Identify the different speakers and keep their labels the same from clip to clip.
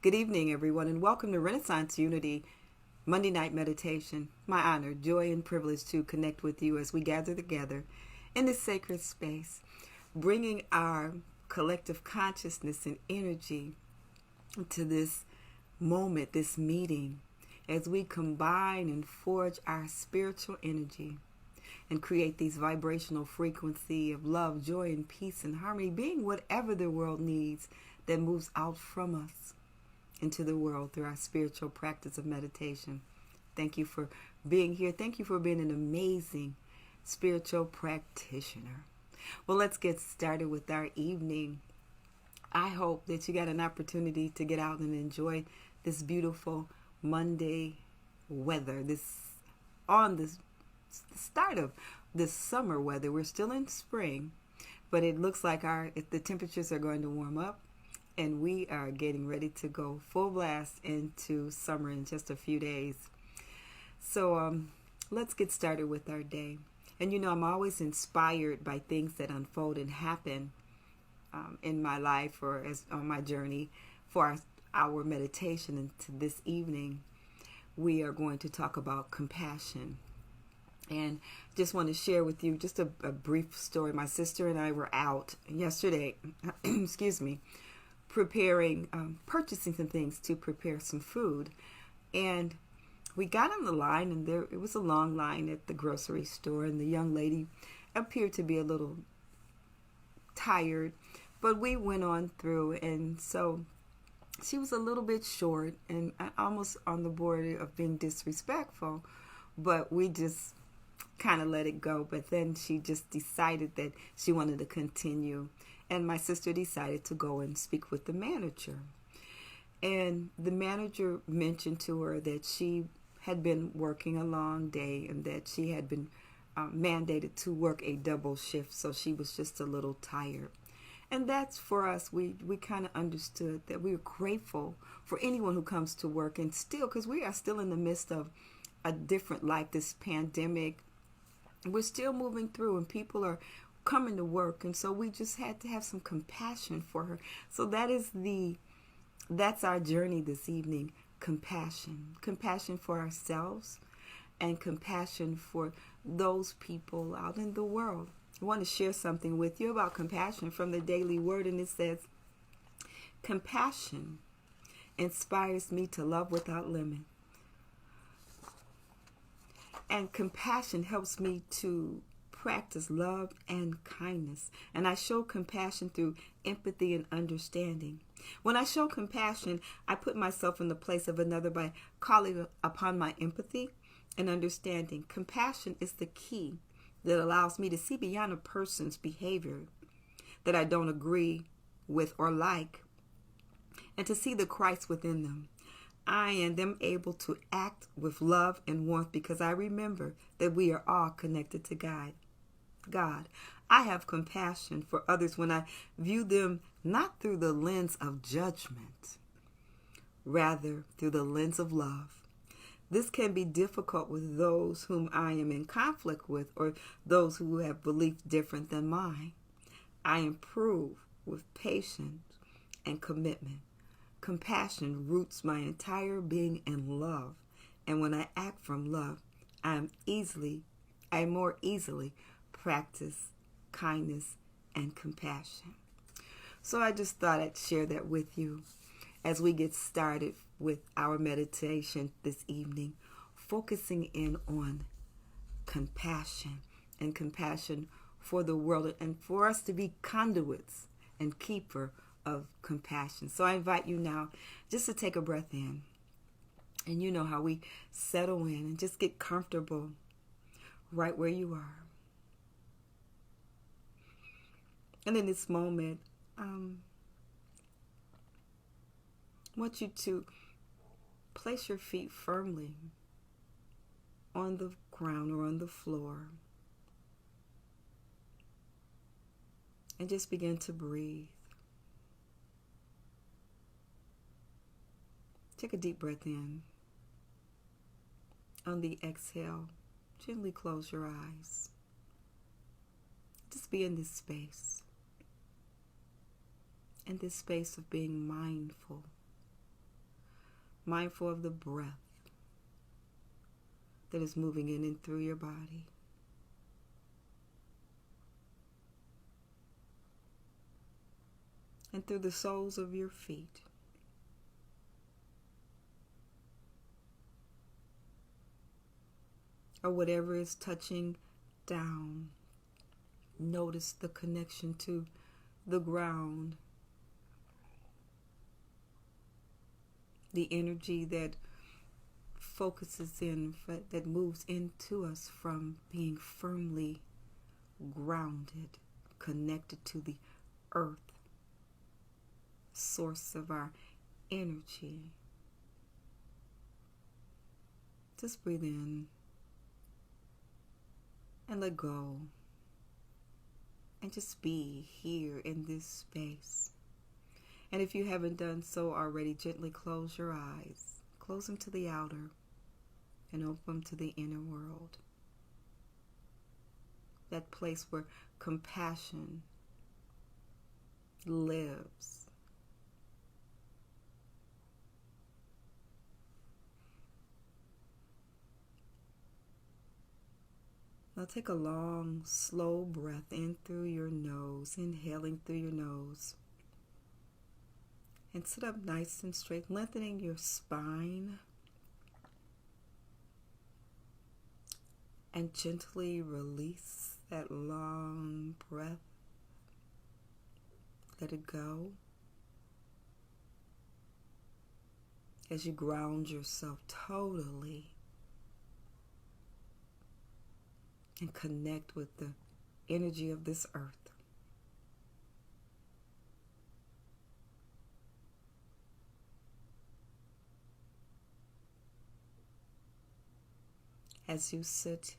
Speaker 1: Good evening, everyone, and welcome to Renaissance Unity Monday Night Meditation. My honor, joy, and privilege to connect with you as we gather together in this sacred space, bringing our collective consciousness and energy to this moment, this meeting, as we combine and forge our spiritual energy and create these vibrational frequency of love, joy, and peace and harmony, being whatever the world needs that moves out from us into the world through our spiritual practice of meditation. Thank you for being here. Thank you for being an amazing spiritual practitioner. Well, let's get started with our evening. I hope that you got an opportunity to get out and enjoy this beautiful Monday weather. On the start of this summer weather. We're still in spring, but it looks like the temperatures are going to warm up. And we are getting ready to go full blast into summer in just a few days. So let's get started with our day. And I'm always inspired by things that unfold and happen in my life or on my journey for our meditation. And this evening, we are going to talk about compassion. And just want to share with you just a brief story. My sister and I were out yesterday, purchasing some things to prepare some food. And we got on the line, and it was a long line at the grocery store, and the young lady appeared to be a little tired, but we went on through, and so she was a little bit short and almost on the border of being disrespectful, but we just kind of let it go. But then she just decided that she wanted to continue. And my sister decided to go and speak with the manager. And the manager mentioned to her that she had been working a long day and that she had been mandated to work a double shift. So she was just a little tired. And that's for us, we kind of understood that we were grateful for anyone who comes to work. And still, because we are still in the midst of a different life, this pandemic, we're still moving through and people are coming to work, and so we just had to have some compassion for her. So that's our journey this evening. Compassion for ourselves and compassion for those people out in the world. I want to share something with you about compassion from the Daily Word, and it says, compassion inspires me to love without limit, and compassion helps me to practice love and kindness. And I show compassion through empathy and understanding. When I show compassion, I put myself in the place of another by calling upon my empathy and understanding. Compassion is the key that allows me to see beyond a person's behavior that I don't agree with or like, and to see the Christ within them. I am able to act with love and warmth because I remember that we are all connected to God. I have compassion for others when I view them not through the lens of judgment, rather through the lens of love. This can be difficult with those whom I am in conflict with or those who have beliefs different than mine. I improve with patience and commitment. Compassion roots my entire being in love, and when I act from love, I more easily practice kindness and compassion. So I just thought I'd share that with you as we get started with our meditation this evening, focusing in on compassion and compassion for the world and for us to be conduits and keeper of compassion. So I invite you now just to take a breath in, and you know how we settle in and just get comfortable right where you are. And in this moment, I want you to place your feet firmly on the ground or on the floor and just begin to breathe. Take a deep breath in. On the exhale, gently close your eyes. Just be in this space. In this space of being mindful mindful of the breath that is moving in and through your body. And through the soles of your feet. Or whatever is touching down. Notice the connection to the ground. The energy that focuses in, that moves into us from being firmly grounded, connected to the earth, source of our energy. Just breathe in and let go. And just be here in this space. And if you haven't done so already, gently close your eyes. Close them to the outer and open them to the inner world. That place where compassion lives. Now take a long, slow breath in through your nose, inhaling through your nose. And sit up nice and straight, lengthening your spine. And gently release that long breath. Let it go. As you ground yourself totally and connect with the energy of this earth. As you sit,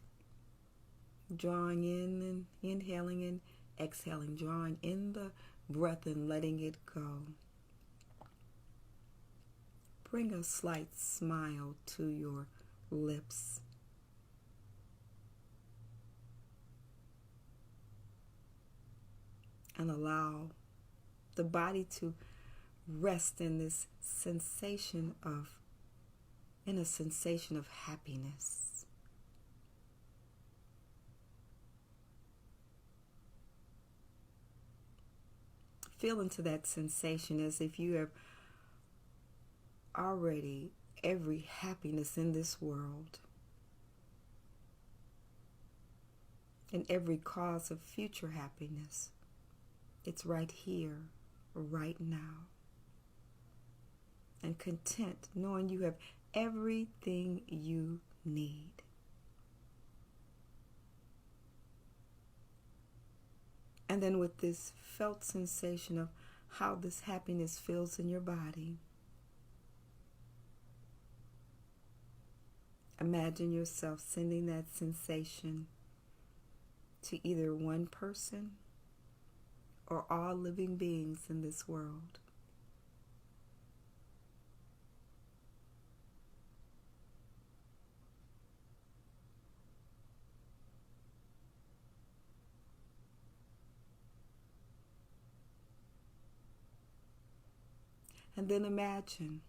Speaker 1: drawing in and inhaling and exhaling, drawing in the breath and letting it go. Bring a slight smile to your lips. And allow the body to rest in this sensation of, a sensation of happiness. Feel into that sensation as if you have already every happiness in this world and every cause of future happiness. It's right here, right now. And content knowing you have everything you need. And then with this felt sensation of how this happiness feels in your body, imagine yourself sending that sensation to either one person or all living beings in this world. And then imagine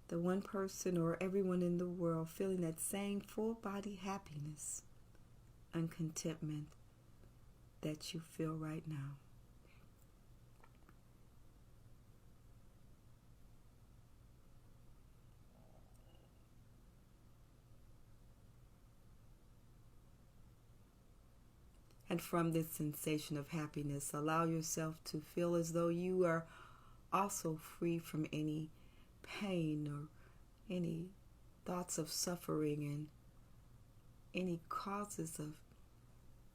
Speaker 1: the one person or everyone in the world feeling that same full body happiness and contentment that you feel right now. And from this sensation of happiness, allow yourself to feel as though you are also free from any pain or any thoughts of suffering and any causes of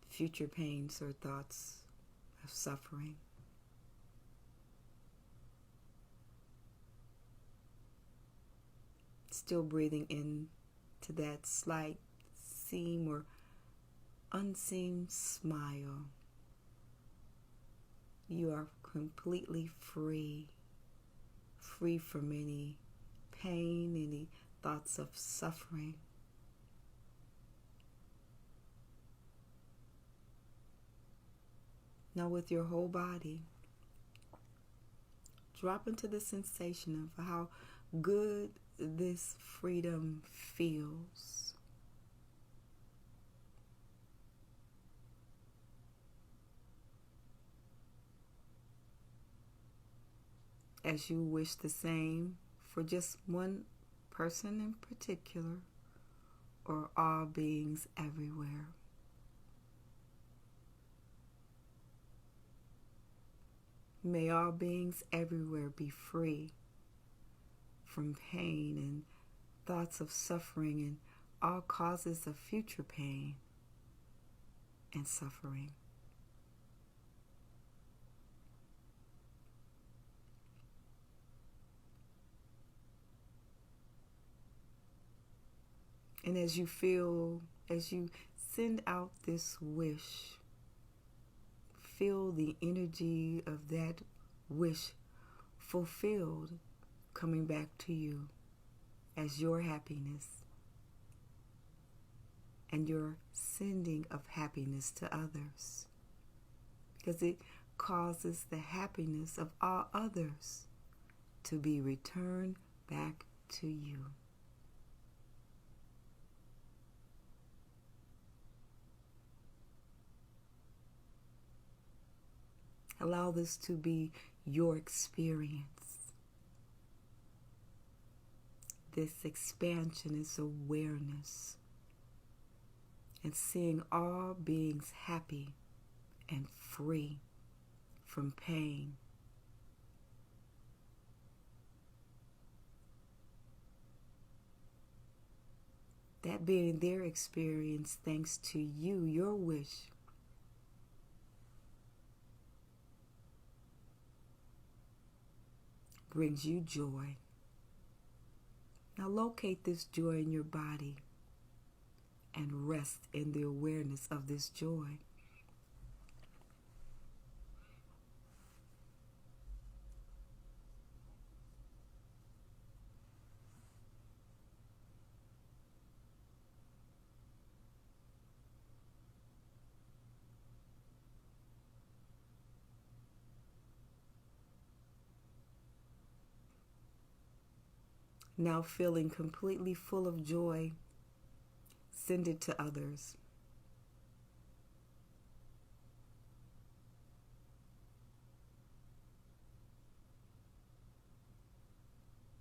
Speaker 1: future pains or thoughts of suffering. Still breathing in to that slight seam or unseen smile. You are completely free from any pain, any thoughts of suffering. Now with your whole body, Drop into the sensation of how good this freedom feels. As you wish the same for just one person in particular, or all beings everywhere. May all beings everywhere be free from pain and thoughts of suffering and all causes of future pain and suffering. And as you send out this wish, feel the energy of that wish fulfilled coming back to you as your happiness and your sending of happiness to others, because it causes the happiness of all others to be returned back to you. Allow this to be your experience. This expansion is awareness and seeing all beings happy and free from pain. That being their experience thanks to you, your wish. Brings you joy. Now locate this joy in your body and rest in the awareness of this joy. Now feeling completely full of joy, send it to others.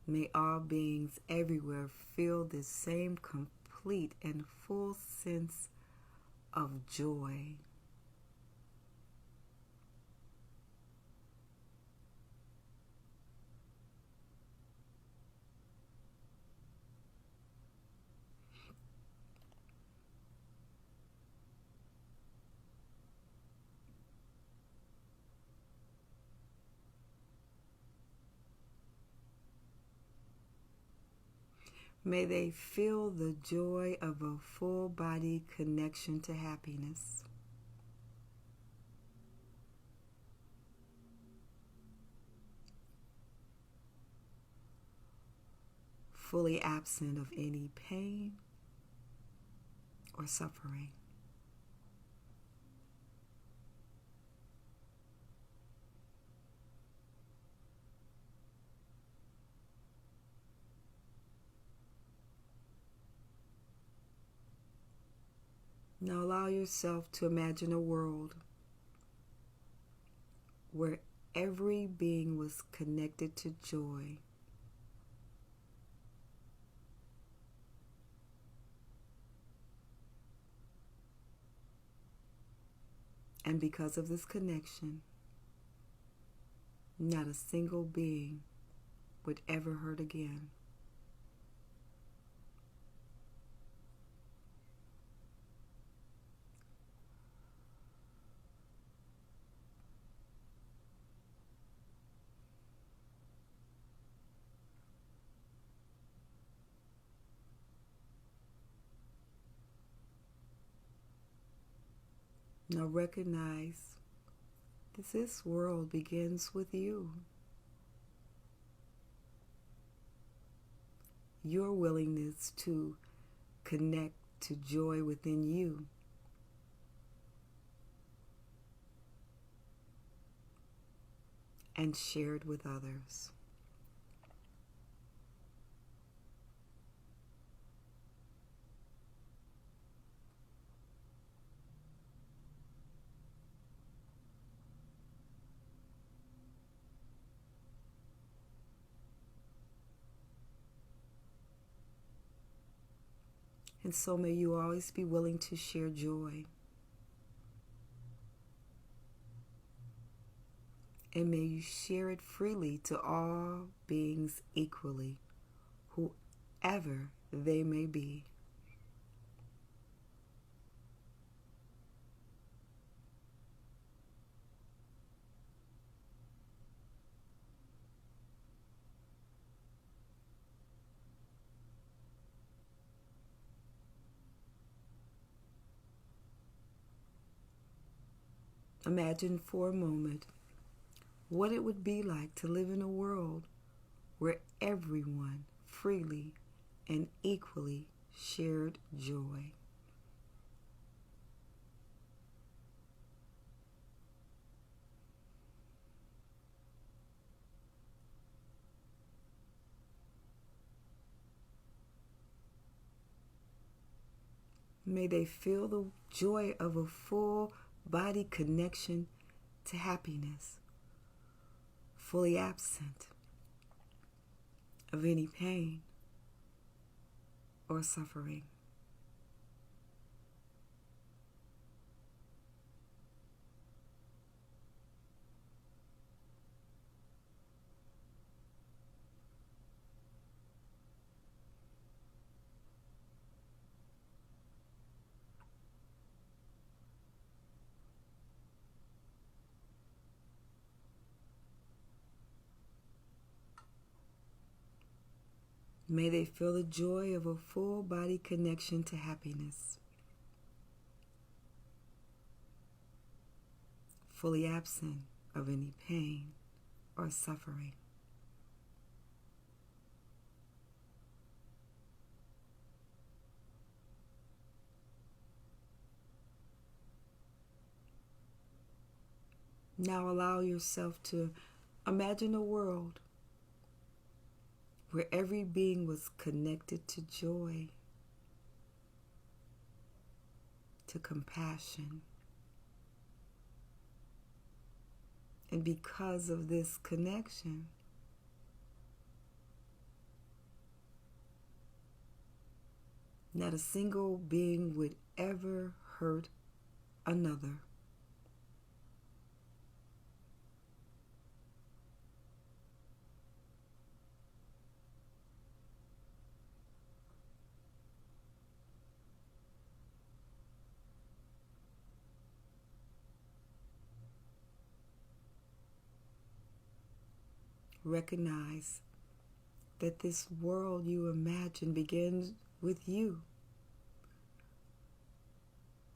Speaker 1: May all beings everywhere feel this same complete and full sense of joy. May they feel the joy of a full body connection to happiness. Fully absent of any pain or suffering. Now allow yourself to imagine a world where every being was connected to joy. And because of this connection, not a single being would ever hurt again. Now recognize that this world begins with you. Your willingness to connect to joy within you. and shared with others. And so may you always be willing to share joy. And may you share it freely to all beings equally, whoever they may be. Imagine for a moment what it would be like to live in a world where everyone freely and equally shared joy. May they feel the joy of a full body connection to happiness, fully absent of any pain or suffering. May they feel the joy of a full body connection to happiness, fully absent of any pain or suffering. Now allow yourself to imagine a world where every being was connected to joy, to compassion. And because of this connection, not a single being would ever hurt another. Recognize that this world you imagine begins with you,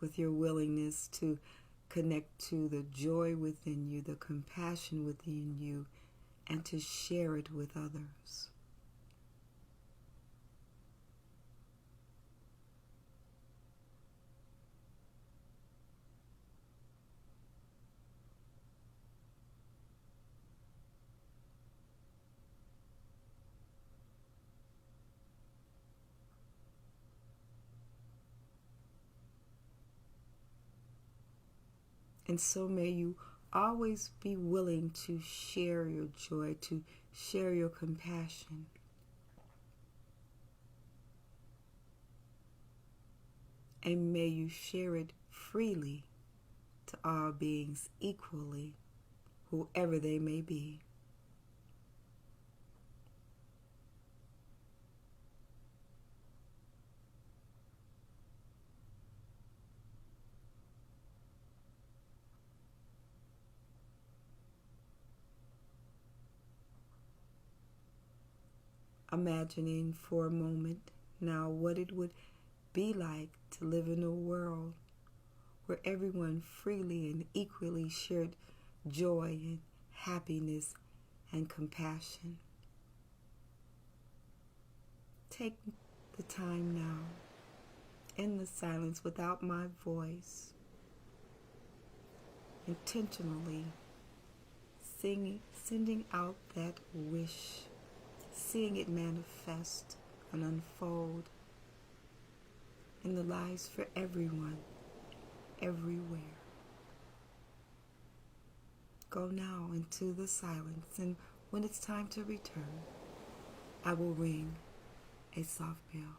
Speaker 1: with your willingness to connect to the joy within you, the compassion within you, and to share it with others. And so may you always be willing to share your joy, to share your compassion. And may you share it freely to all beings equally, whoever they may be. Imagining for a moment now what it would be like to live in a world where everyone freely and equally shared joy and happiness and compassion. Take the time now, in the silence without my voice, intentionally sending out that wish, seeing it manifest and unfold in the lives for everyone, everywhere. Go now into the silence, and when it's time to return, I will ring a soft bell.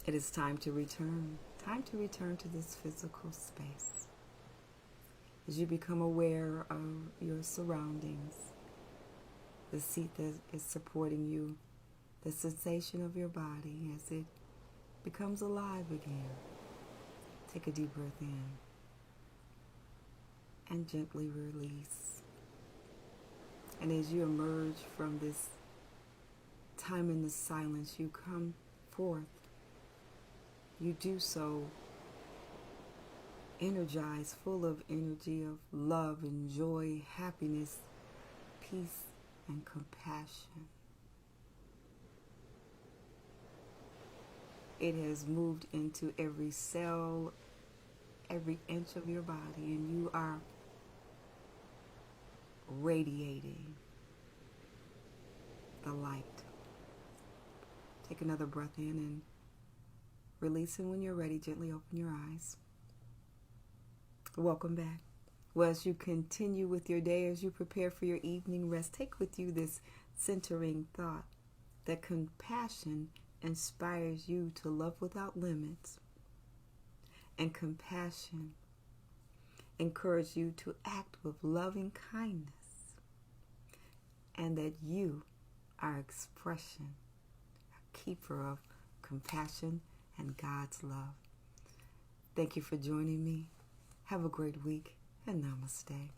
Speaker 1: It is time to return. Time to return to this physical space. As you become aware of your surroundings, the seat that is supporting you, the sensation of your body as it becomes alive again. Take a deep breath in and gently release. And as you emerge from this time in the silence, you come forth. You do so energized, full of energy of love and joy, happiness, peace, and compassion. It has moved into every cell, every inch of your body, and you are radiating the light. Take another breath in and release, and when you're ready, gently open your eyes. Welcome back. Well, as you continue with your day, as you prepare for your evening rest, take with you this centering thought that compassion inspires you to love without limits, and compassion encourages you to act with loving kindness, and that you are expression, a keeper of compassion and God's love. Thank you for joining me. Have a great week, and namaste.